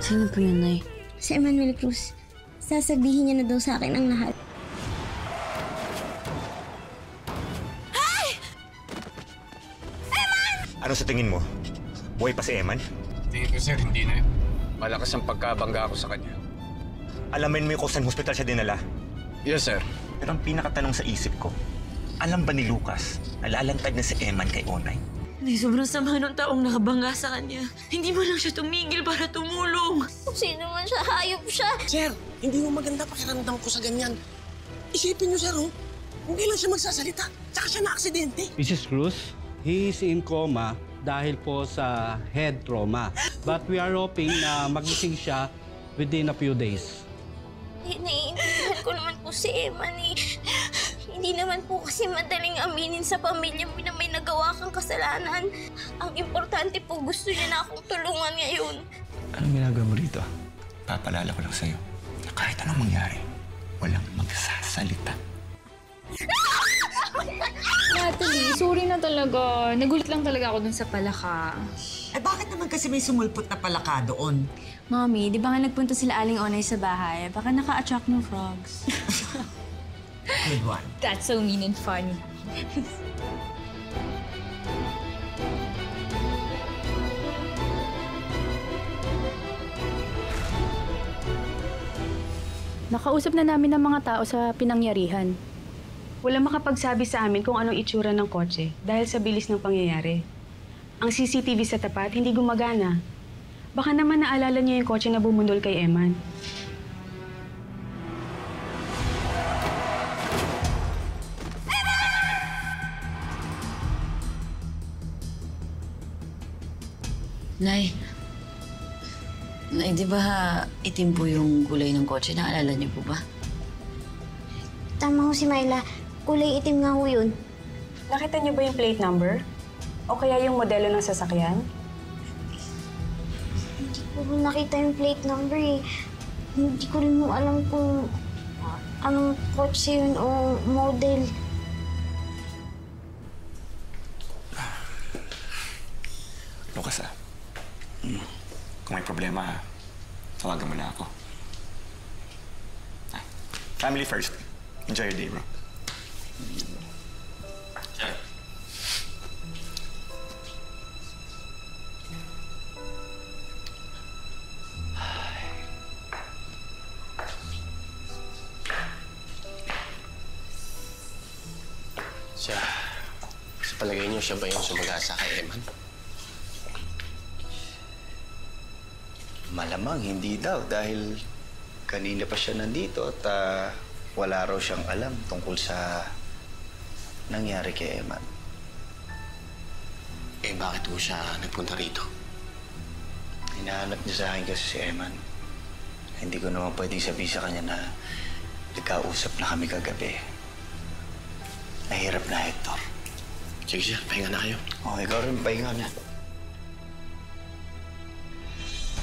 Sino po yun, Nay? Si Emmanuel Cruz. Sasabihin niya na daw sa akin ang lahat. Ano sa tingin mo? Buhay pa si Eman? Tingin ko, sir, hindi na yun. Malakas ang pagkabangga ako sa kanya. Alamin mo yung kung saan hospital siya dinala. Yes, sir. Pero ang pinakatanong sa isip ko, alam ba ni Lucas na lalantad na si Eman kay Onay? Nay, sobrang sama ng taong nakabangga sa kanya. Hindi mo lang siya tumigil para tumulong. Kung sino man siya, hayop siya. Sir, hindi mo maganda pakiramdam ko sa ganyan. Isipin niyo, sir, oh. Hindi lang siya magsasalita. Tsaka siya na-aksidente. Mrs. Cruz, he is in coma dahil po sa head trauma. But we are hoping na magising siya within a few days. Naiintindihan ko naman po si Eman eh. Hindi naman po kasi madaling aminin sa pamilya mo na may nagawa kang kasalanan. Ang importante po, gusto niya na akong tulungan ngayon. Anong ginagawa mo rito? Papalala ko lang sa'yo na kahit anong mangyari, walang magsasalita. Natalie, sorry na talaga. Nagulat lang talaga ako dun sa palaka. Eh bakit naman kasi may sumulpot na palaka doon? Mommy, di ba nga nagpunta sila Aling Onay sa bahay? Baka naka-attract ng frogs. Good one. That's so mean and funny. Nakausap na namin ng mga tao sa pinangyarihan. Walang makapagsabi sa amin kung anong itsura ng kotse dahil sa bilis ng pangyayari. Ang CCTV sa tapat hindi gumagana. Baka naman naalala niyo yung kotse na bumundol kay Eman. Nay, di ba itim po yung kulay ng kotse? Naalala niyo po ba? Tama ho si Myla. Kulay itim nga ho yun. Nakita niyo ba yung plate number? O kaya yung modelo ng sasakyan? Hindi ko rin nakita yung plate number eh. Hindi ko rin mo alam kung anong kotse yun o model. Lucas, kung may problema, tawagan mo na ako. Family first. Enjoy your day, bro. Siya, sa palagay niyo, siya ba yung sumag-asa kay Eman? Malamang hindi daw dahil kanina pa siya nandito at wala raw siyang alam tungkol sa nangyari kay Eman. Eh, bakit po siya nagpunta rito? Hinahanap niya sa akin kasi si Eman. Hindi ko naman pwedeng sabihin sa kanya na nagkausap na kami kagabi. Nahirap na, Hector. Sige siya, pahinga na kayo. Oo, ikaw rin pahinga na.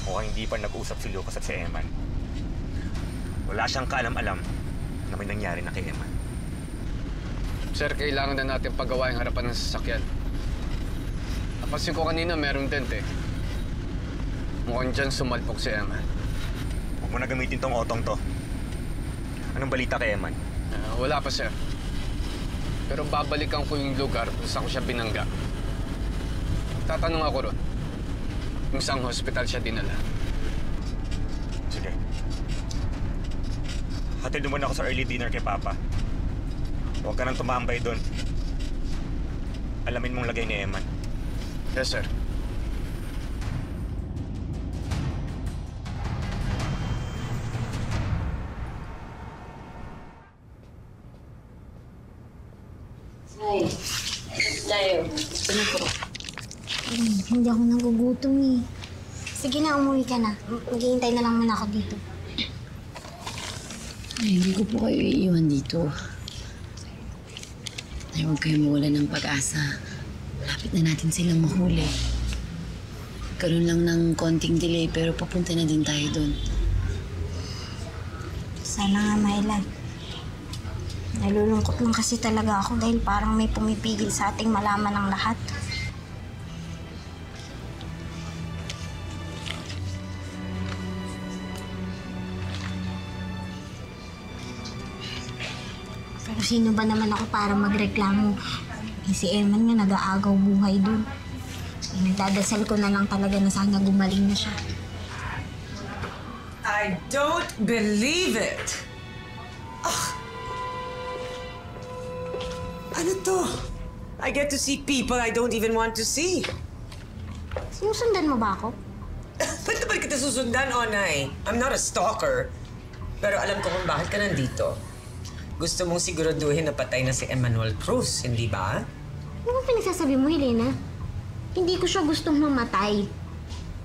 Mukhang hindi pa nag-usap si Lucas at si Eman. Wala siyang kaalam-alam na may nangyari na kay Eman. Sir, kailangan na natin pagawa yung harapan ng sasakyan. Napansin ko kanina merong dent eh. Mukhang dyan sumalpok si Eman. Huwag mo na gamitin tong otong to. Anong balita kay Eman? Wala pa, sir. Pero babalikan ko yung lugar kung saan ko siya binangga. Tatanong ako ron kung saan hospital siya dinala. Sige. Hatid mo na ako sa early dinner kay Papa. Huwag ka nang tumambay doon. Alamin mong lagay ni Eman. Yes, sir. Nay, tayo. Ano po? Hindi ako nagugutom eh. Sige na, umuwi ka na. Maghihintay na lang muna ako dito. Ay, hindi ko po kayo iiwan dito. Ay, huwag kayo mawala ng pag-asa. Malapit na natin silang mahuli. Karoon lang ng konting delay pero papunta na din tayo doon. Sana nga, Myla. Nalulungkot lang kasi talaga ako dahil parang may pumipigil sa ating malaman ng lahat. sino ba naman ako para magreklamo? Si Eman nga nag-aagaw buhay dun. Nagdadasal ko na lang talaga na sana gumaling na siya. I don't believe it! Ano to? I get to see people I don't even want to see. Sinusundan mo ba ako? Ba't naman kita susundan, Onay? I'm not a stalker. Pero alam ko kung bakit ka nandito. Gusto mong siguraduhin na patay na si Emmanuel Cruz, hindi ba? Ano ba pinagsasabi mo, Helena? Hindi ko siya gustong mamatay.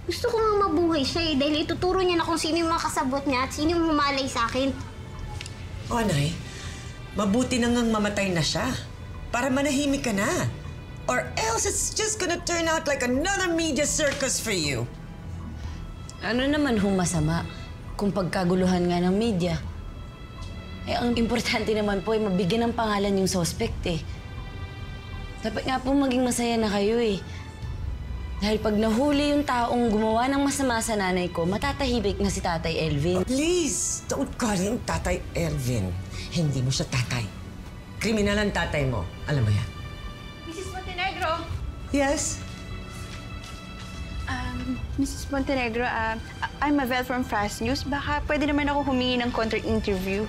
Gusto ko nga mabuhay siya dahil ituturo niya na kung sino yung mga kasabot niya at sino yung humalay sa akin. Onay, mabuti na ngang mamatay na siya. Para manahimik ka na. Or else it's just gonna turn out like another media circus for you. Ano naman hong masama kung pagkaguluhan nga ng media? Eh, ang importante naman po ay mabigyan ng pangalan yung suspect eh. Dapat nga po maging masaya na kayo eh. Dahil pag nahuli yung taong gumawa ng masama sa nanay ko, matatahimik na si Tatay Elvin. Please, don't call him Tatay Elvin. Hindi mo siya tatay. Kriminal ang tatay mo. Alam mo yan. Mrs. Montenegro? Yes? Mrs. Montenegro, I'm Mabel from Fast News. Baka pwede naman ako humingi ng counter-interview.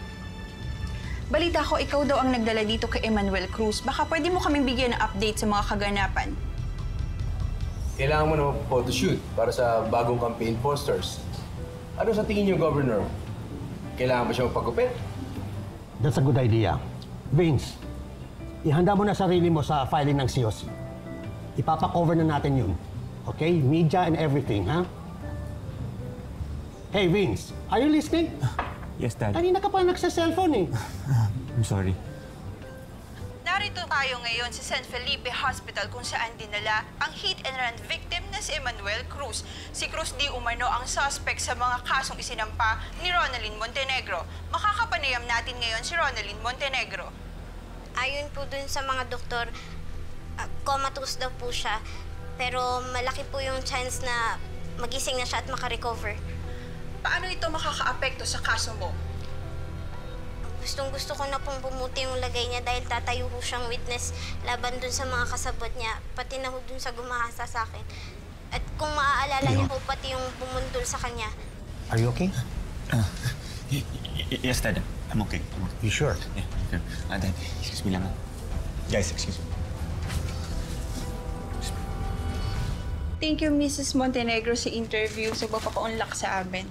Balita ko, ikaw daw ang nagdala dito kay Emmanuel Cruz. Baka pwede mo kaming bigyan ng update sa mga kaganapan. Kailangan mo naman photoshoot para sa bagong campaign posters. Ano sa tingin niyo, Governor? Kailangan ba siya magpagupit? That's a good idea. Vince, ihanda mo na sarili mo sa filing ng COC. Ipapa-cover na natin yun. Okay? Media and everything, ha? Hey, Vince, are you listening? Yes, Dad. Kanina ka pa nagsa-cellphone eh. I'm sorry. Narito tayo ngayon sa San Felipe Hospital kung saan dinala ang hit-and-run victim na si Emmanuel Cruz. Si Cruz di umano ang suspect sa mga kasong isinampa ni Ronalyn Montenegro. Makakapanayam natin ngayon si Ronalyn Montenegro. Ayon po dun sa mga doktor, comatose daw po siya. Pero malaki po yung chance na magising na siya at makarecover. Paano ito makaka-apekto sa kaso mo? Gustong-gusto ko na pong bumuti yung lagay niya dahil tatayo ho siyang witness laban dun sa mga kasabot niya, pati na ho dun sa gumahasa sa akin. At kung maaalala niyo po pati yung bumundol sa kanya. Are you okay? Yes, Dad. I'm okay. You sure? Yeah. Dad, excuse me lang. Guys, excuse me. Thank you, Mrs. Montenegro, sa interview sa pagpapaunlak sa amin.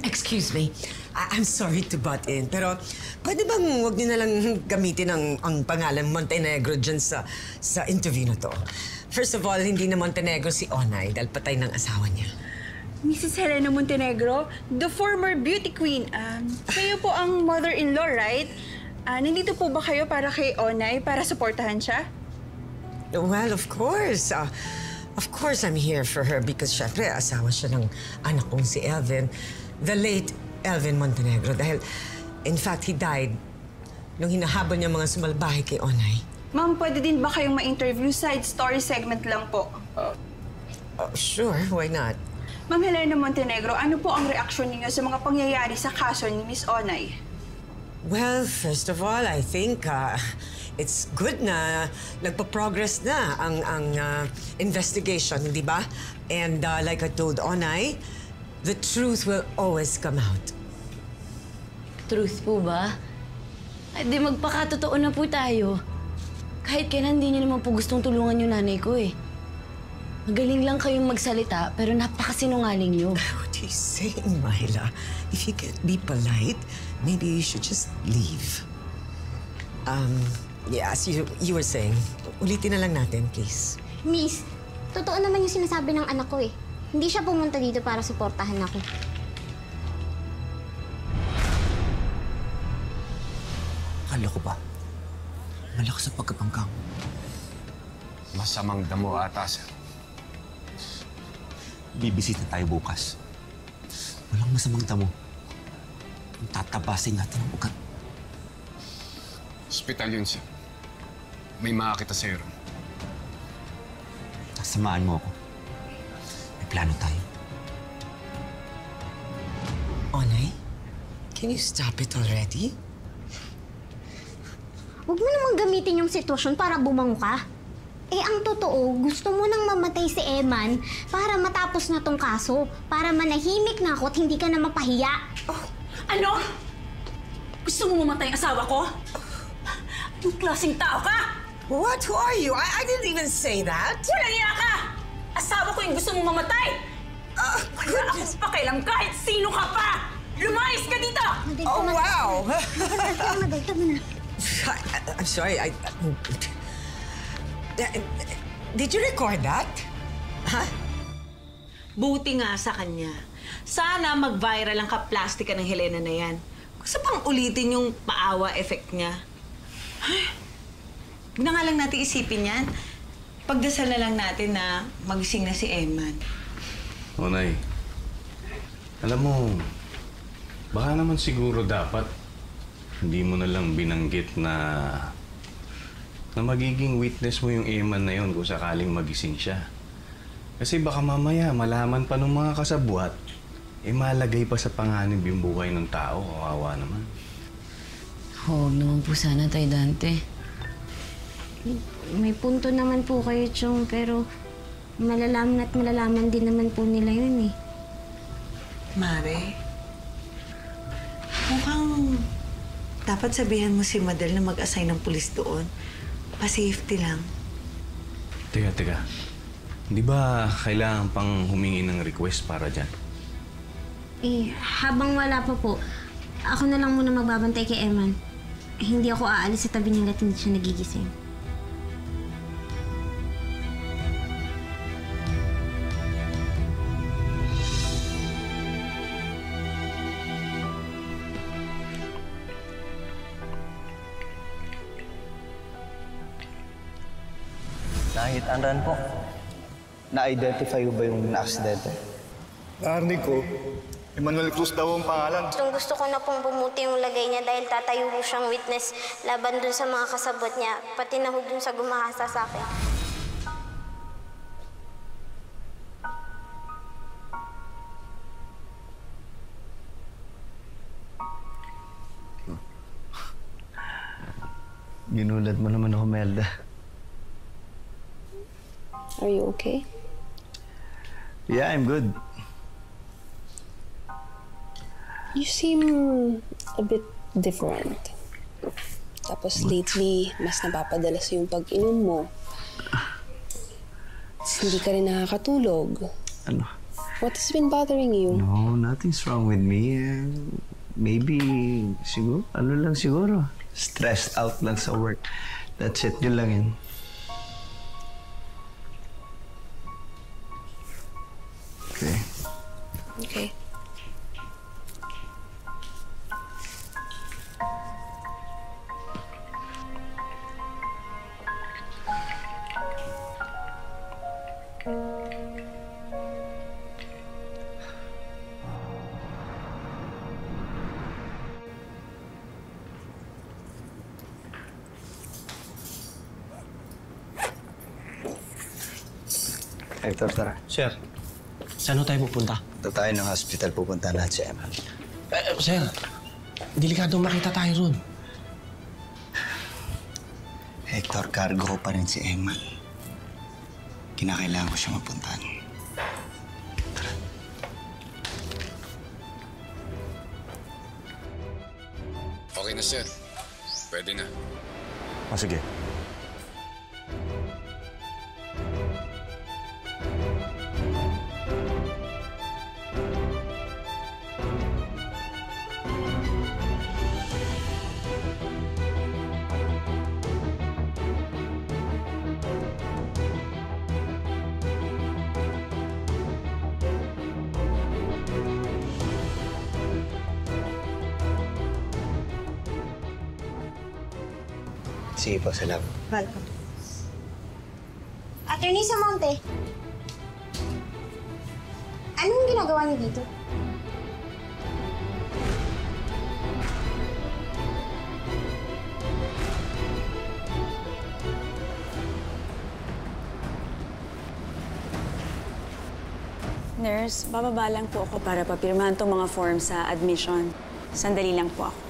Excuse me. I'm sorry to butt in, pero pwede bang huwag niyo na lang gamitin ang pangalan Montenegro dyan sa interview na to? First of all, hindi na Montenegro si Onay dahil patay ng asawa niya. Mrs. Helena Montenegro, the former beauty queen. Kayo po ang mother-in-law, right? Nandito po ba kayo para kay Onay, para supportahan siya? Well, of course. Of course I'm here for her because syempre asawa siya ng anak kong si Elvin, the late Elvin Montenegro. Dahil, in fact, he died nung hinahabol niya mga sumalbahe kay Onay. Ma'am, pwede din ba kayong ma-interview? Side story segment lang po. Sure, why not? Ma'am Helena Montenegro, ano po ang reaksyon ninyo sa mga pangyayari sa kaso ni Miss Onay? Well, first of all, I think it's good na nagpa-progress na ang investigation, di ba? And like I told Onay, the truth will always come out. Truth po ba? Ay, di magpakatotoo na po tayo. Kahit kailan di niyo naman po gustong tulungan yung nanay ko eh. Magaling lang kayong magsalita, pero napakasinungaling niyo. What are you saying, Myla? If you can't be polite, maybe you should just leave. Yeah, as you were saying, ulitin na lang natin, please. Miss, totoo naman yung sinasabi ng anak ko eh. Hindi siya pumunta dito para suportahan ako. Akala ko ba? Malakas ang pagkapangkang. Masamang damo ata, sir. Bibisita tayo bukas. Walang masamang damo. Tatabasin natin ang ugat. Hospital yun, sir. May makakita sa'yo ron. Samaan mo ako. May plano tayo. Onay, can you stop it already? Huwag mo namang gamitin yung sitwasyon para bumango ka. Eh, ang totoo, gusto mo nang mamatay si Eman para matapos na tong kaso. Para manahimik na ako at hindi ka na mapahiya. Ano? Gusto mo mamatay ang asawa ko? Anong klaseng tao ka? What? Who are you? I didn't even say that. Walang iya ka! Asawa ko yung gusto mong mamatay! Wala akong pakialam kahit sino ka pa! Lumayas ka dito! Oh, wow! Tama na. I'm sorry, Did you record that? Huh? Buti nga sa kanya. Sana mag-viral ang kaplastika ng Helena na yan. Gusto pang ulitin yung paawa effect niya. Huwag na nga lang natin isipin yan. Pagdasal na lang natin na magising na si Eman. O, Nay. Alam mo, baka naman siguro dapat hindi mo na lang binanggit na magiging witness mo yung Eman na yun kung sakaling magising siya. Kasi baka mamaya malaman pa ng mga kasabwat, malagay pa sa panganib yung buhay ng tao. Kawawa naman. Huwag naman po sana, Tay Dante. May punto naman po kayo, Chong, pero malalaman at malalaman din naman po nila yun eh. Mare, mukhang dapat sabihan mo si Madel na mag-assign ng pulis doon. Pa-safety lang. Teka. Di ba kailangan pang humingi ng request para dyan? Eh, habang wala pa po, ako na lang muna magbabantay kay Eman. Hindi ako aalis sa tabi nila at hindi siya nagigising. Nakitaan po. Na-identify ko ba yung na-aksidente? Narinig ko, Emmanuel Cruz daw ang pangalan. Gusto ko na pong bumuti yung lagay niya dahil tatayo ko siyang witness laban dun sa mga kasabot niya, pati na ho dun sa gumahasa sa akin. Ginulat mo naman ako, Melda. Are you okay? Yeah, I'm good. You seem a bit different. Tapos lately, mas napapadalas yung pag-inom mo. Hindi ka rin nakakatulog. Ano? What has been bothering you? No, nothing's wrong with me. Maybe, siguro, siguro. Stressed out lang sa work. That's it, yun lang yun. Okay. Okay. Hector, tara. Sir, saan tayo pupunta? Ito tayo ng hospital, pupunta natin si Eman. Sir, delikado makita tayo ron. Hector, cargo ko pa rin si Eman. Kinakailangan ko siya mapuntahan. Tara. Okay na, sir. Pwede na. Sige. Sige po, salamat. Welcome. Attorney Samonte, anong ginagawa niyo dito? Nurse, bababa lang po ako para papirmahan tong mga forms sa admission. Sandali lang po ako.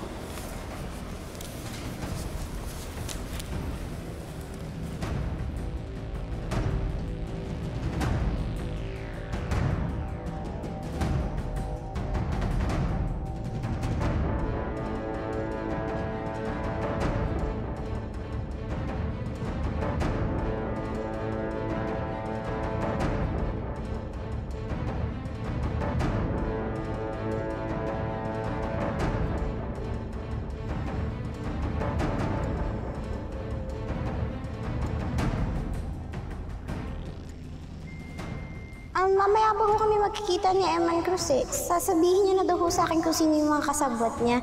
Mamaya pa ho kami magkikita ni Eman Cruz eh. Sasabihin niya na daw ho sa akin kung sino yung mga kasabwat niya.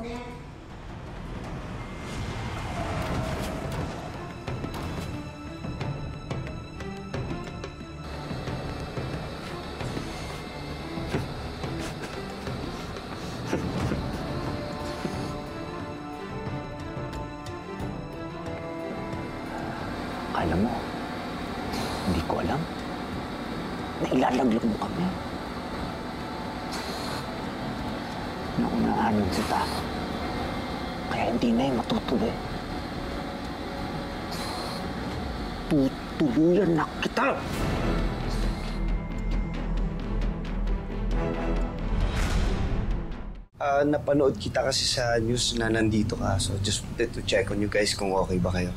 Alam mo, hindi ko alam na ilalaglag mo kami. Naunaan lang si Taco. Kaya hindi na yung matutuloy. Tutuluyan na kita! Napanood kita kasi sa news na nandito ka. So just wanted to check on you guys kung okay ba kayo.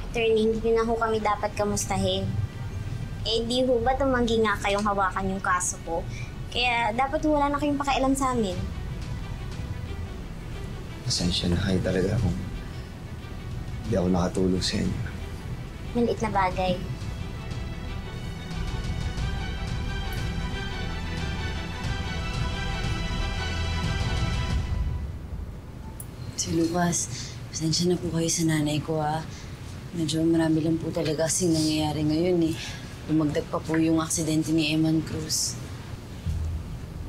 Attorney, hindi na ho kami dapat kamustahin. Eh, di ho ba tumanggi nga kayong hawakan yung kaso ko? Kaya dapat wala na kayong pakialam sa amin. Pasensya na kayo talaga kung hindi ako nakatulong sa inyo. Maliit na bagay. Si Lucas, pasensya na po kayo sa nanay ko ha. Medyo marami lang po talaga kasing nangyayari ngayon eh. Dumagdag pa po yung aksidente ni Eman Cruz.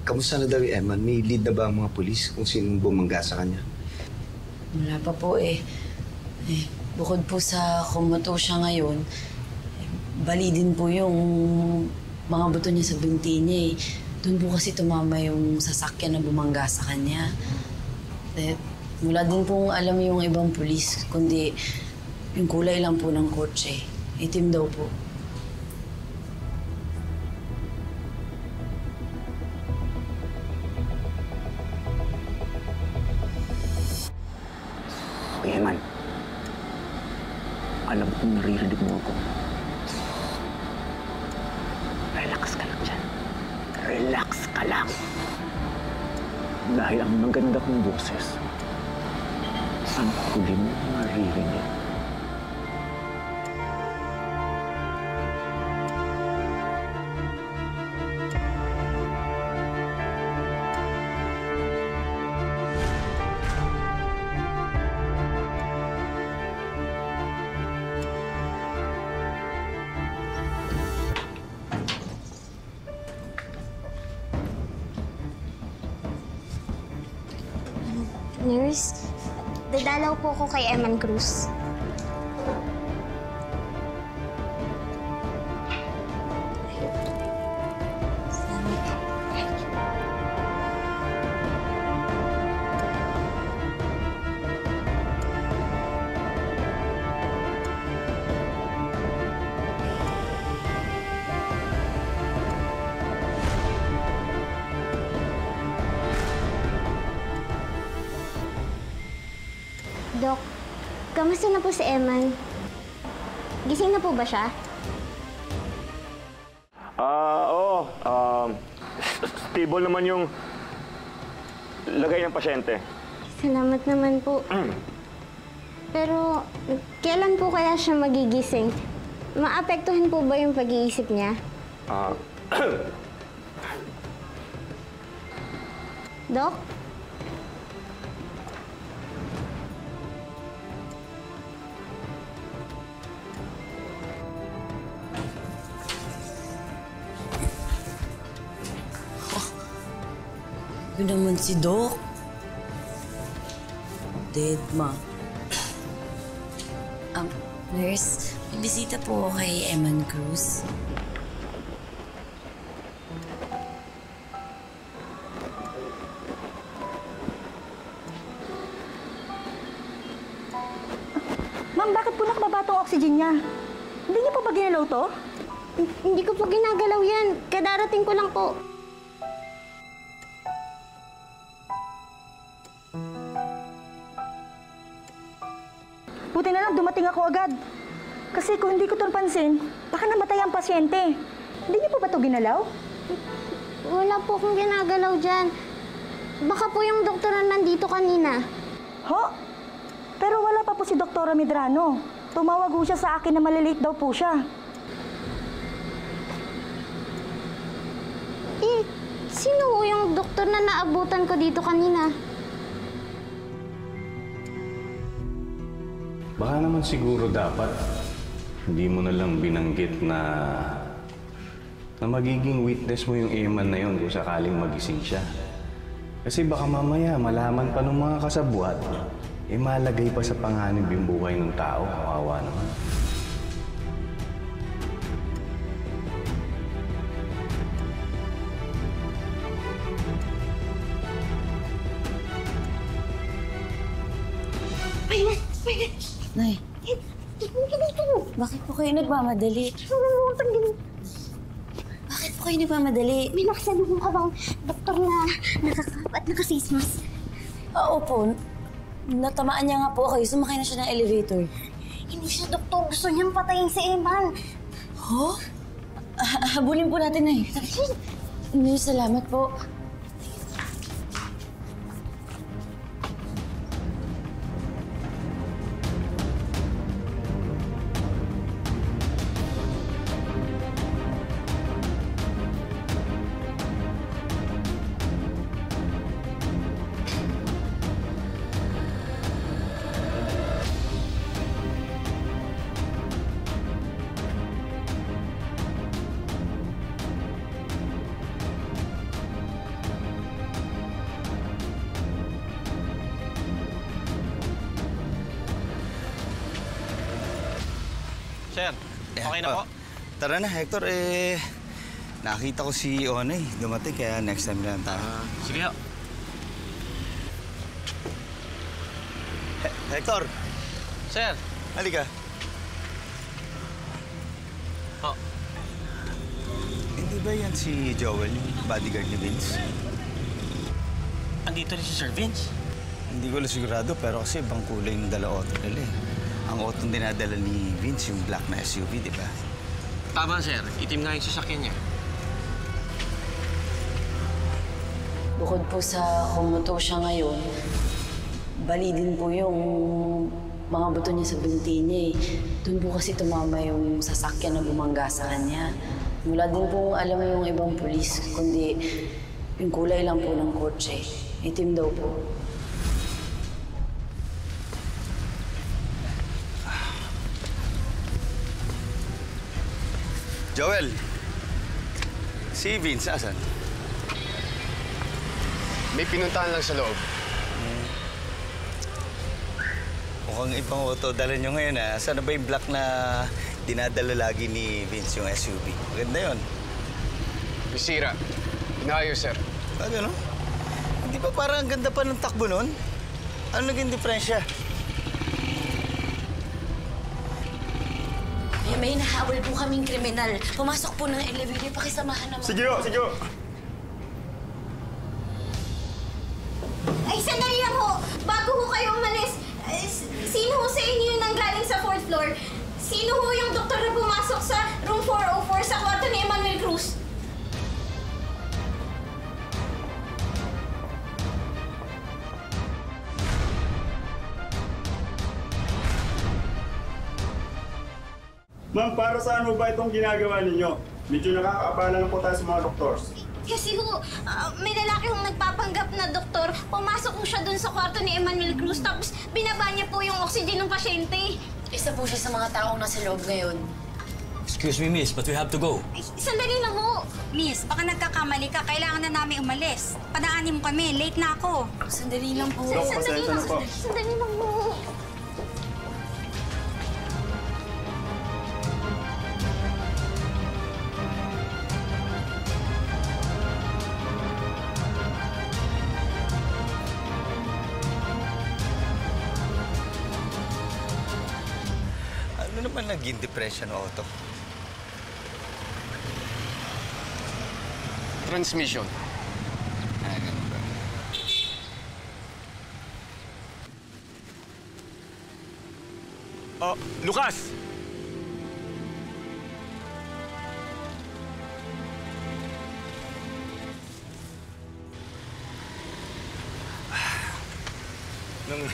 Kamusta na daw yung Eman? May lead na ba ang mga pulis kung sinong bumangga sa kanya? Wala pa po eh. Bukod po sa kumato siya ngayon, bali din po yung mga buto niya sa binti niya eh. Doon po kasi tumama yung sasakyan na bumangga sa kanya. Wala din pong alam yung ibang pulis, kundi yung kulay lang po ng kotse. Itim daw po. Kuya Eman, alam kong naririnig mo ako. Relax ka lang dyan. Relax ka lang. Dahil ang maganda kong boses, ang huli mo maririnig. Nurse, dadalaw po ko kay Eman Cruz. Dok, kamusta na po si Eman? Gising na po ba siya? Oo. Stable naman yung lagay ng pasyente. Salamat naman po. Pero, kailan po kaya siya magigising? Maapektuhan po ba yung pag-iisip niya? Dok? Yun naman si Doc. Dead, ma. Nurse, may bisita po kay Eman Cruz. Ma'am, bakit po nakababa tong oxygen niya? Hindi niyo po ba ginalaw to? Hindi ko po ginagalaw yan. Kadarating ko lang po. Buti na lang dumating ako agad. Kasi kung hindi ko ito napansin, baka namatay ang pasyente. Hindi niyo po ba ito ginalaw? Wala po akong ginagalaw dyan. Baka po yung doktora nandito kanina. Ho? Pero wala pa po si Doktora Medrano. Tumawag po siya sa akin na malilate daw po siya. Sino ho yung doktor na naabutan ko dito kanina? Baka naman siguro dapat hindi mo na lang binanggit na magiging witness mo yung Eman na yun kung sakaling magising siya. Kasi baka mamaya malaman pa ng mga kasabwat, malagay pa sa panganib yung buhay ng tao. Kawawa naman. Nay, bakit po kayo nagmamadali? Bakit po kayo nagmamadali? May nakasalubong ka bang doktor na nakakap at naka-face mask? Opo. Natamaan niya nga po kayo. Sumakay na siya ng elevator. Hindi siya doktor. Gusto niyang patayin si Eman. Ho? Habulin po natin, Nay. Salamat po. Sir, okay na po? Tara na, Hector. Nakita ko si Onay. Dumating, kaya next time na lang tayo. Sige ho. Hector! Sir! Halika. Oh. Hindi ba yan si Joel, yung bodyguard ni Vince? Andito rin si Sir Vince? Hindi ko lang sigurado, pero kasi ibang kulay ng dala auto nila eh. Ang auto dinadala ni Vince, yung black na SUV, di ba? Tama, sir. Itim nga yung sasakyan niya. Bukod po sa kumuto siya ngayon, bali din po yung mga buto niya sa binti niya eh. Doon po kasi tumama yung sasakyan na bumangga sa kanya. Wala din po alam yung ibang pulis, kundi yung kulay lang po ng kotse. Itim daw po. Joel! Si Vince, asan? May pinuntahan lang sa loob. Mukhang ibang auto dala nyo ngayon, ha? Saan na ba yung black na dinadala lagi ni Vince, yung SUV? Maganda yun. Bisira. Inaayos, sir. Ah, gano'n? Hindi ba parang ang ganda pa ng takbo nun? Ano naging diferensya? May nahabol po kaming kriminal. Pumasok po ng elevator. Pakisamahan naman. Sige ho, sige ho. Ay, sandali lang ho! Bago ho kayo umalis, sino ho sa inyo yung nanggaling sa 4th floor? Sino ho yung doktor na pumasok sa room 404 sa kwarto ni Emmanuel Cruz? Ma'am, para saan mo ba itong ginagawa ninyo? Medyo nakakaabala na po tayo sa mga doktors. Kasi ho, may lalaki hong nagpapanggap na doktor. Pumasok ho siya dun sa kwarto ni Emmanuel Cruz, tapos binaba niya po yung oxygen ng pasyente. Isa po siya sa mga taong nasa loob ngayon. Excuse me, miss, but we have to go. Ay, sandali lang ho. Miss, baka nagkakamali ka. Kailangan na namin umalis. Padaanin mo kami. Late na ako. Sandali lang po. Sandali lang. Sandali lang ho. Ano naman naging depression o auto? Transmission. Ah, ganun ba? Oh, Lucas! Anong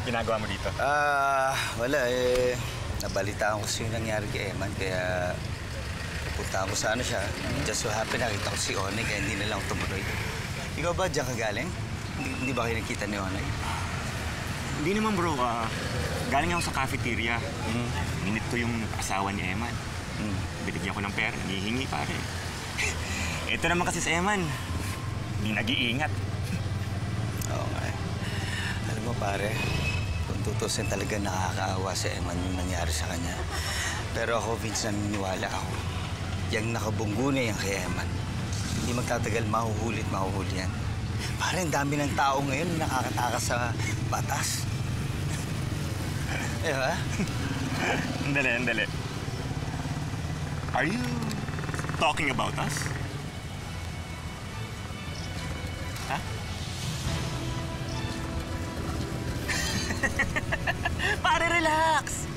ginagawa mo dito? Wala eh. Nabalitaan ko yung nangyari kay Eman, kaya Punta ko sa ano siya. Just so happen, nakita ko si Onay, kaya hindi na lang ako tumuloy. Ikaw ba, diyan ka galing? Hindi ba kayo nakita ni Onay? Hindi naman bro, galing ako sa cafeteria. Minute ko yung asawa ni Eman. Binigyan ko ng pera, hihingi pare. Ito naman kasi si Eman, hindi nag-iingat. Oo nga eh. Alam mo pare, kung tutusin talaga nakakaawa si Eman yung nangyari sa kanya. Pero ako, Vince, naniniwala ako. Yang nakabunggo na yan kay Eman. Hindi magtatagal, mahuhuli yan. Parang dami ng tao ngayon nakakatakas sa batas. Eh ba? Andali. Are you talking about us? Ha? Pare, relax!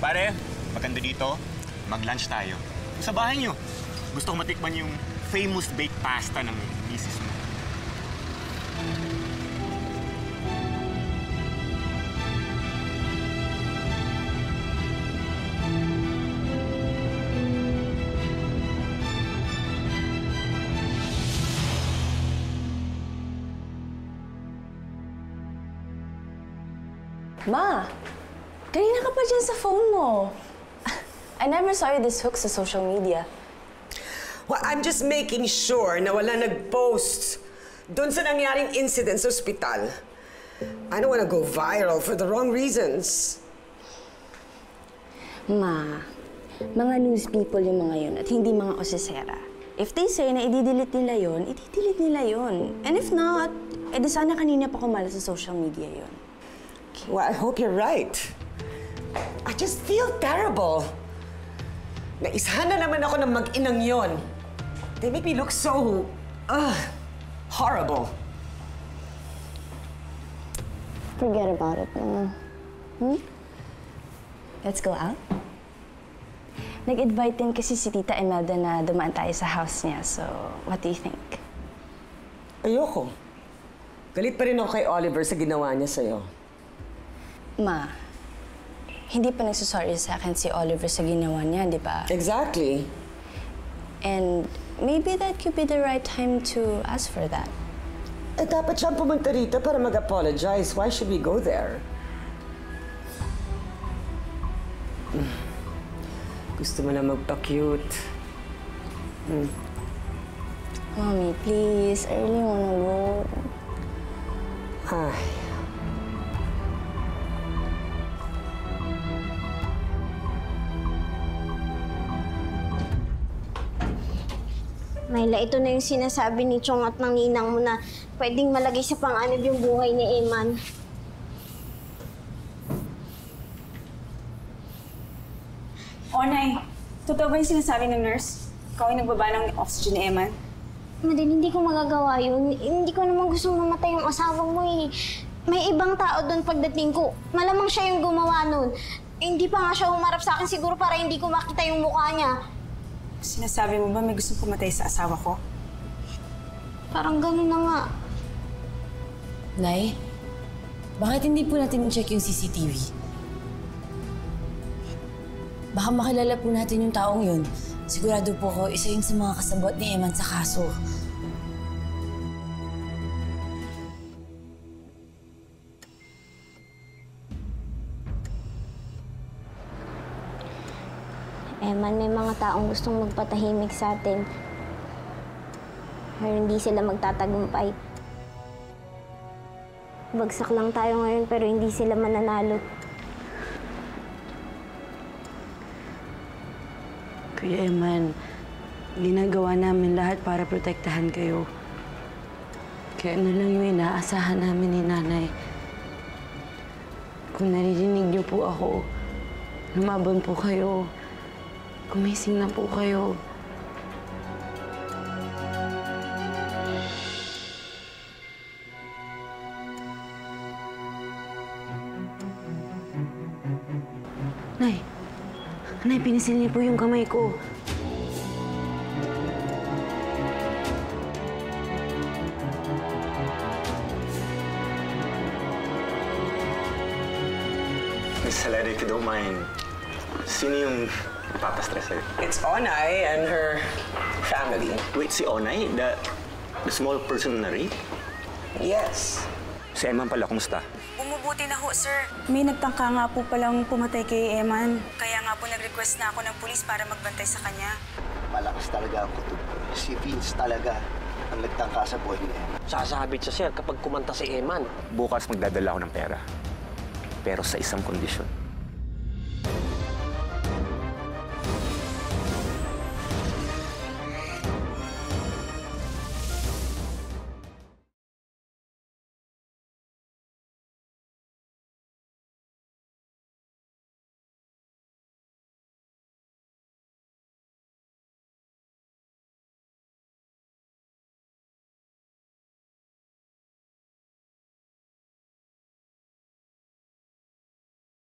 Pare, maganda dito. Mag-lunch tayo. Sa bahay niyo. Gusto ko matikman yung famous baked pasta ng misis mo. Ma, kanina ka pa dyan sa phone mo. I never saw you this hook sa social media. Well, I'm just making sure na wala nag-post doon sa nangyaring incident sa ospital. I don't wanna go viral for the wrong reasons. Ma, mga news people yung mga yun at hindi mga osesera. If they say na i-delete nila yun, i-delete nila yun. And if not, edi sana kanina pa kumala sa social media yun. Well, I hope you're right. I just feel terrible. Naisahan na naman ako ng mag-inang yon. They make me look so, horrible. Forget about it, Mama. Let's go out? Nag-invite din kasi si Tita Imelda na dumaan tayo sa house niya. So, what do you think? Ayoko. Galit pa rin ako kay Oliver sa ginawa niya sa'yo. Ma, hindi pa nagsusorry sa akin si Oliver sa ginawa niya, di ba? Exactly. And maybe that could be the right time to ask for that. Eh, dapat siyang pumunta rito para mag-apologize. Why should we go there? Gusto mo na magpa-cute. Mommy, please. I really wanna go. Ay. Myla, ito na yung sinasabi ni Chong at ng ninang mo na pwedeng malagay sa panganib yung buhay ni Eman. Onay, totoo ba yung sinasabi ng nurse? Ikaw ay nagbaba ng oxygen ni Eman? Madin, hindi ko magagawa yun. Hindi ko naman gustong mamatay yung asawa mo eh. May ibang tao doon pagdating ko. Malamang siya yung gumawa nun. Eh, hindi pa nga siya humarap sa akin siguro para hindi ko makita yung mukha niya. Sinasabi mo ba may gustong pumatay sa asawa ko? Parang gano'n na nga. Nay, bakit hindi po natin i-check yung CCTV? Baka makilala po natin yung taong yun. Sigurado po ko, isa yun sa mga kasabot ni Eman sa kaso. Eman, may mga taong gustong magpatahimik sa atin. Pero hindi sila magtatagumpay. Bagsak lang tayo ngayon pero hindi sila mananalo. Kuya Eman, ginagawa namin lahat para protektahan kayo. Kaya ano lang yung inaasahan namin ni Nanay. Kung naririnig niyo po ako, lumaban po kayo. Gumising na po kayo. Nay, pinisil niyo po yung kamay ko. Miss Hilaria, if you don't mind, sino yung Papastress sa'yo. It's Onay and her family. Wait, si Onay? The small person na rape? Yes. Si Eman pala, kumusta? Bumubuti na ho, sir. May nagtangka nga po palang pumatay kay Eman. Kaya nga po nag-request na ako ng pulis para magbantay sa kanya. Malakas talaga ang kutob. Si Vince talaga ang nagtangka sa buhay niya. Sasabit siya, sir, kapag kumanta si Eman. Bukas magdadala ako ng pera. Pero sa isang kondisyon.